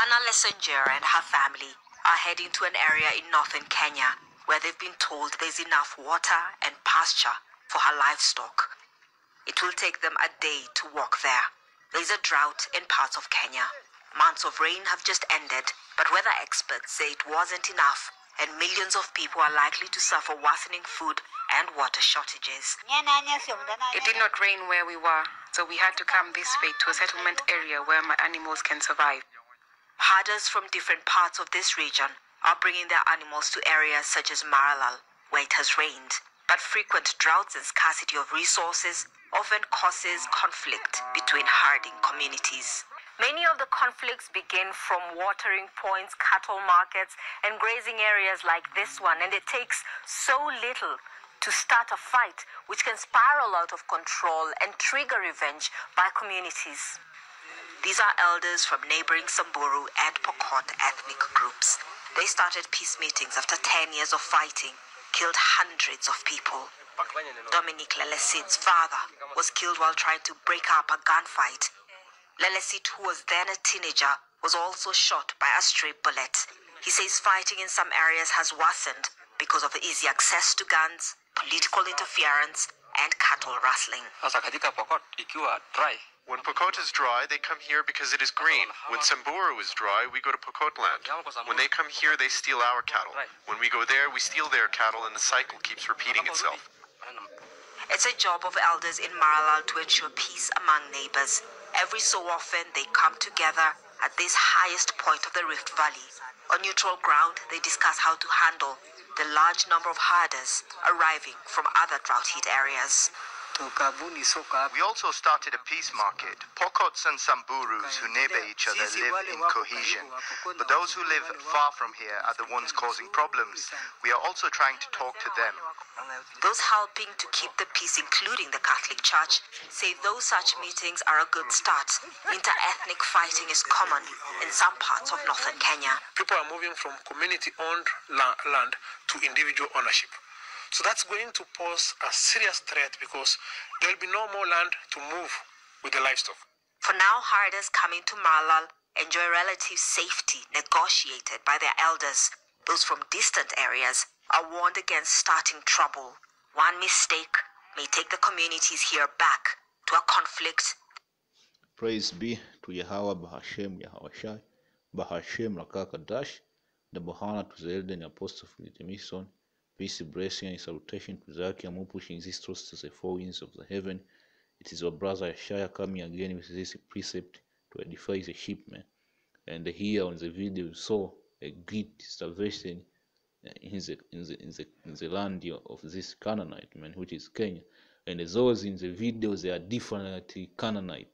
Hannah Lessenger and her family are heading to an area in northern Kenya where they've been told there's enough water and pasture for her livestock. It will take them a day to walk there. There's a drought in parts of Kenya. Months of rain have just ended, but weather experts say it wasn't enough, and millions of people are likely to suffer worsening food and water shortages. It did not rain where we were, so we had to come this way to a settlement area where my animals can survive. Herders from different parts of this region are bringing their animals to areas such as Maralal, where it has rained. But frequent droughts and scarcity of resources often causes conflict between herding communities. Many of the conflicts begin from watering points, cattle markets, and grazing areas like this one, and it takes so little to start a fight which can spiral out of control and trigger revenge by communities. These are elders from neighboring Samburu and Pokot ethnic groups. They started peace meetings after 10 years of fighting, killed hundreds of people. Dominic Lelesid's father was killed while trying to break up a gunfight. Lelesid, who was then a teenager, was also shot by a stray bullet. He says fighting in some areas has worsened because of the easy access to guns, political interference, and cattle rustling. When Pokot is dry, they come here because it is green. When Samburu is dry, we go to Pokot land. When they come here, they steal our cattle. When we go there, we steal their cattle, and the cycle keeps repeating itself. It's a job of elders in Maralal to ensure peace among neighbors. Every so often, they come together at this highest point of the Rift Valley. On neutral ground, they discuss how to handle the large number of herders arriving from other drought-hit areas. We also started a peace market. Pokots and Samburus who neighbor each other live in cohesion. But those who live far from here are the ones causing problems. We are also trying to talk to them. Those helping to keep the peace, including the Catholic Church, say those such meetings are a good start. Inter-ethnic fighting is common in some parts of northern Kenya. People are moving from community-owned land to individual ownership. So that's going to pose a serious threat because there will be no more land to move with the livestock. For now, herders coming to Maralal enjoy relative safety negotiated by their elders. Those from distant areas are warned against starting trouble. One mistake may take the communities here back to a conflict. Praise be to Yahweh Bahashem Yahweh Bahashem Rakakadash, the Bahana to the elder and apostle Philip Mission. Peace, blessing, and salutation to Zaki. I'm pushing this trust to the four winds of the heaven. It is your brother Shaya coming again with this precept to edify the sheep, man. And here on the video, you saw a great salvation in the land of this Canaanite, man, which is Kenya. And those in the video, they are differently Canaanite.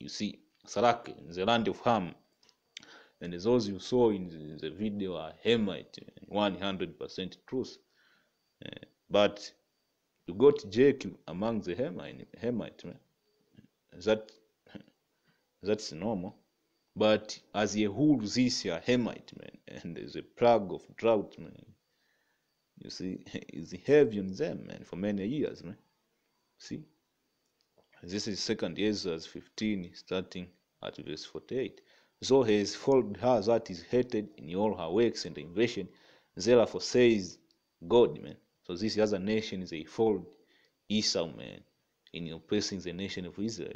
You see, Sarake, in the land of Ham. And those you saw in the video are Hamite, 100% truth. But you got Jacob among the Hamite, man. That's normal. But as a whole, this year Hamite, man, and there's a plague of drought, man. You see, it's heavy on them, man, for many years, man. See, this is 2 Ezra 15, starting at verse 48. So he has followed her that is hated in all her works and invasion. Therefore says God, man. So this other nation is a followed Esau, man, in oppressing the nation of Israel,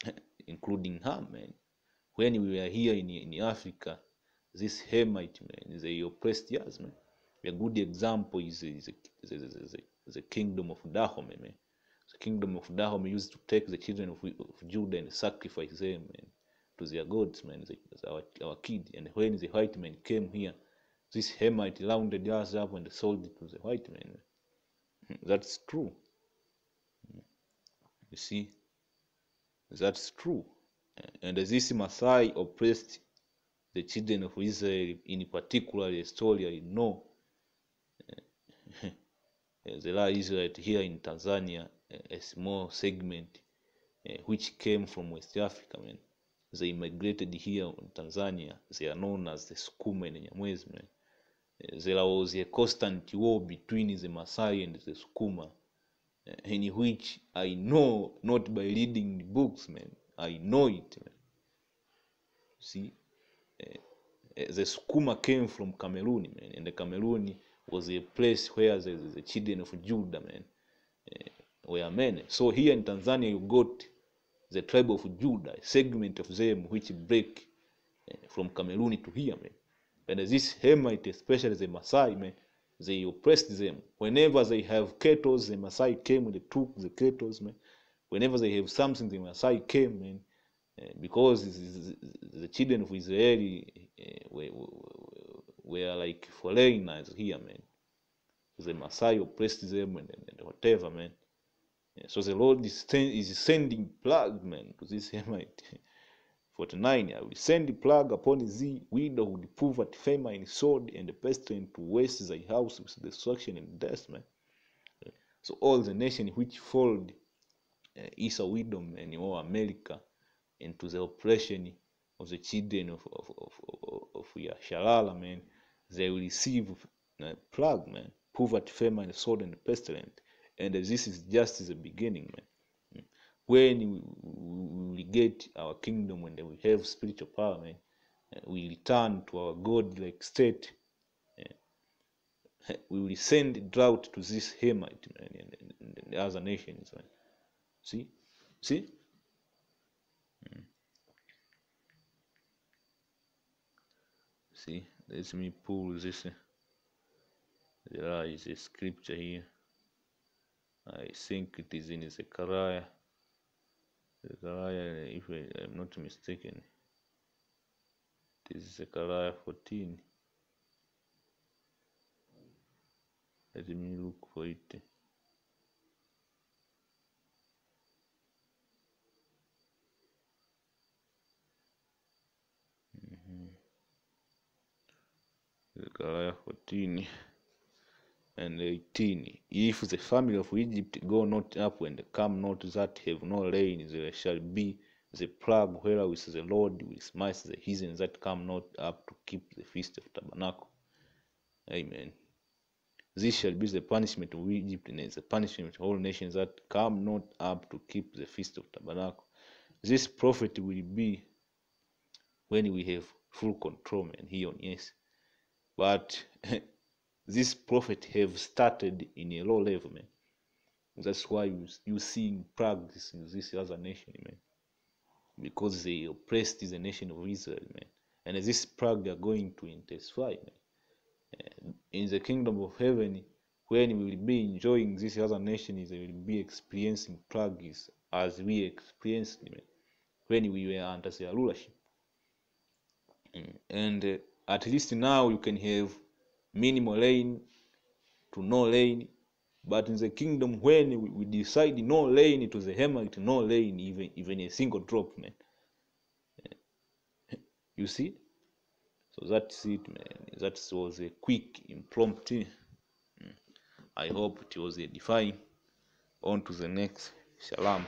man, including her, man. When we were here in Africa, this Hamite, man, they oppressed us, man. A good example is the kingdom of Dahomey, man. The kingdom of Dahomey used to take the children of Judah and sacrifice them, man, to their gods, man, our kid. And when the white men came here, this Hamite rounded us up and sold it to the white men. That's true. You see, that's true. And this Maasai oppressed the children of Israel, in particular a story I know. There are Israelites here in Tanzania, a small segment which came from West Africa, man. They migrated here in Tanzania. They are known as the Sukuma and Nyamwezi, man. There was a constant war between the Maasai and the Sukuma, in which I know, not by reading the books, man. I know it, man. See, the Sukuma came from Cameroon, man, and the Cameroon was a place where the children of Judah, man, were many. So here in Tanzania, you got the tribe of Judah, a segment of them which break from Cameroon to here, man. And this Hamite, especially the Maasai, man, they oppressed them. Whenever they have cattle, the Maasai came and they took the cattle, man. Whenever they have something, the Maasai came, man. Because the children of Israel were like foreigners here, man. The Maasai oppressed them and whatever, man. So the Lord is sending plague, man, to this Hamite. 49, I will send the plague upon thee, widowhood, poverty, famine, sword, and the pestilence to waste thy house with destruction and death, man. So all the nations which followed Esau widow and America into the oppression of the children of Yasharala, man, they will receive plague, man, poverty, famine, sword, and pestilence. And this is just the beginning, man. When we get our kingdom, when we have spiritual power, man, we return to our God-like state, we will send drought to this Hamite, man, and the other nations, man. See? See, let me pull this. There is a scripture here. I think it is in Zechariah. If I am not mistaken, it is Zechariah 14. Let me look for it. Zechariah 14 and 18. If the family of Egypt go not up and come not that have no rain, there shall be the plague wherewith the Lord will smite the heathen that come not up to keep the feast of tabernacle. Amen. This shall be the punishment of Egypt, and the punishment of all nations that come not up to keep the feast of tabernacle. This prophet will be when we have full control, man, here on earth. But this prophet have started in a low level, man. That's why you see plagues in this other nation, man, because they oppressed the nation of Israel, man. And this plague are going to intensify, man. In the kingdom of heaven, when we will be enjoying these other nations, they will be experiencing plagues as we experienced, man, when we were under their rulership. And at least now you can have minimal rain to no rain, but in the kingdom, when we decide no rain to the Hamite, no rain, even a single drop, man. You see? So that's it, man. That was a quick impromptu. I hope it was edifying. On to the next. Shalom.